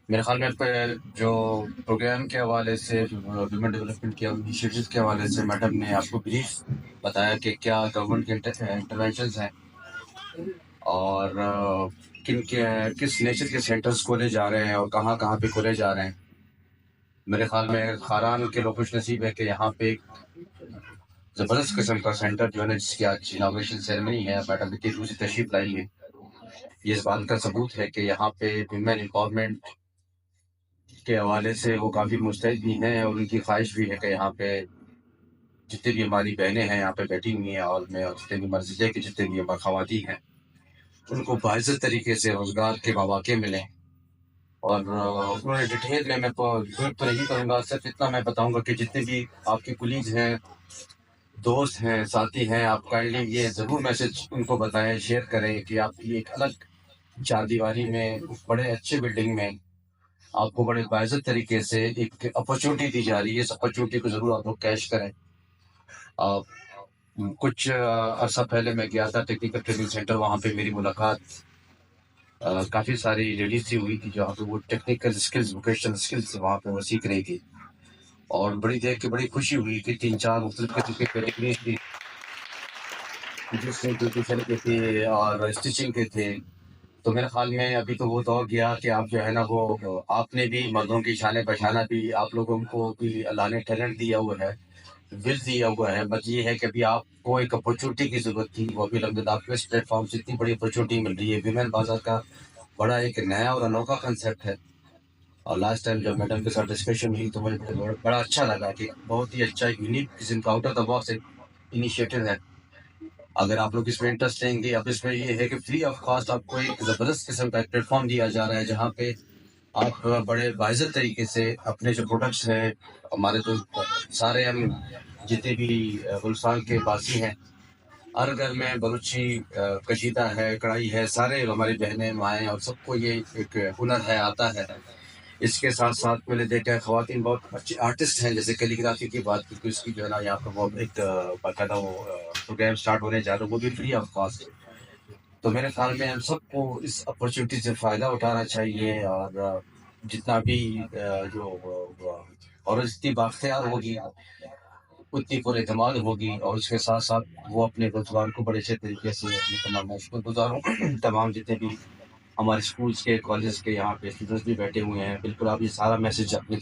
میرے خیال میں جو پروگرام کے حوالے سے ویمن ڈیولپمنٹ کے انیشیٹوز کے حوالے سے میڈم نے آپ کو بریف بتایا کہ کیا گورنمنٹ کے انٹرونشنز ہیں اور کس نیچر کے سینٹرز کھولے جا رہے ہیں اور کہاں کہاں پہ کھولے جا رہے ہیں. میرے خیال میں خاران کے لوگ خوش نصیب ہے کہ یہاں پہ ایک زبردست قسم کا سینٹر جو ہے نا جس کی آج اناگوریشن سیریمنی ہے میڈم کی دوسری تشریف لائی ہے. یہ اس بات کا ثبوت ہے کہ یہاں پہ ویمن امپاورمنٹ کے حوالے سے وہ کافی مستعد بھی ہیں اور ان کی خواہش بھی ہے کہ یہاں پہ جتنے بھی ہماری بہنیں ہیں یہاں پہ بیٹھی ہوئی ہیں اور میں جتنے بھی مرضی کے جتنے بھی ہمارے خواتین ہیں ان کو باعزت طریقے سے روزگار کے مواقع ملیں. اور انہوں نے ڈیٹیل میں تو نہیں کروں گا, صرف اتنا میں بتاؤں گا کہ جتنے بھی آپ کے کولیگز ہیں, دوست ہیں, ساتھی ہیں, آپ کائنڈلی یہ ضرور میسج ان کو بتائیں, شیئر کریں کہ آپ کی ایک الگ چار دیواری میں بڑے اچھے بلڈنگ میں آپ کو بڑے باعزت طریقے سے ایک اپرچونٹی دی جا رہی ہے. اس اپرچونٹی کو ضرور آپ لوگ کیش کریں. کچھ عرصہ پہلے میں گیا تھا ٹیکنیکل ٹریننگ سینٹر, وہاں پہ میری ملاقات کافی ساری لیڈیز سے ہوئی تھی جہاں پہ وہ ٹیکنیکل اسکلز, ووکیشنل اسکلز وہاں پہ وہ سیکھ رہی تھی. اور بڑی دیکھ کے بڑی خوشی ہوئی کہ 3-4 مختلف قسم کی کیٹیگریز تھی جس میں بیوٹیشن کے تھے اور اسٹیچنگ کے تھے. تو میرے خیال میں ابھی تو وہ دور گیا کہ آپ جو ہے نا وہ آپ نے بھی مردوں کی شانے بشانہ بھی آپ لوگوں کو بھی اللہ نے ٹیلنٹ دیا ہوا ہے, ول دیا ہوا ہے. بس یہ ہے کہ ابھی آپ کو ایک اپرچونٹی کی ضرورت تھی, وہ بھی الحمد للہ آپ کو اس پلیٹ فارم سے اتنی بڑی اپرچونٹی مل رہی ہے. ویمن بازار کا بڑا ایک نیا اور انوکھا کنسیپٹ ہے. اور لاسٹ ٹائم جب میڈم کے ساتھ ڈسکشن ہوئی تو مجھے بڑا اچھا لگا کہ بہت ہی اچھا یونیک قسم کا out of the box initiative ہے. اگر آپ لوگ اس میں انٹرسٹ لیں گے, اب اس میں یہ ہے کہ فری آف کاسٹ آپ کو ایک زبردست قسم کا ایک پلیٹ فارم دیا جا رہا ہے جہاں پہ آپ بڑے باعزت طریقے سے اپنے جو پروڈکٹس ہیں, ہمارے تو سارے ہم جتنے بھی بلوچستان کے باسی ہیں, ہر گھر میں بلوچی کشیدہ ہے, کڑھائی ہے, سارے ہماری بہنیں مائیں اور سب کو یہ ایک ہنر ہے, آتا ہے. اس کے ساتھ ساتھ میں نے دیکھا ہے خواتین بہت اچھے آرٹسٹ ہیں, جیسے کیلی گرافی کی بات کی تو اس کی جو ہے نا یہاں پہ وہ ایک باقاعدہ وہ پروگرام اسٹارٹ ہونے جا رہا ہے, وہ بھی فری آف کاسٹ. تو میرے خیال میں ہم سب کو اس اپرچونٹی سے فائدہ اٹھانا چاہیے اور جتنا بھی جو اور جتنی بااختیار ہوگی اتنی پر اعتماد ہوگی, اور اس کے ساتھ ساتھ وہ اپنے روزگار کو بڑے اچھے طریقے سے اپنے تمام مشکل گزاروں. تمام جتنے بھی ہمارے اسکولس کے, کالجز کے یہاں پہ اسٹوڈنٹس بھی بیٹھے ہوئے ہیں, بالکل آپ یہ سارا میسج اپنے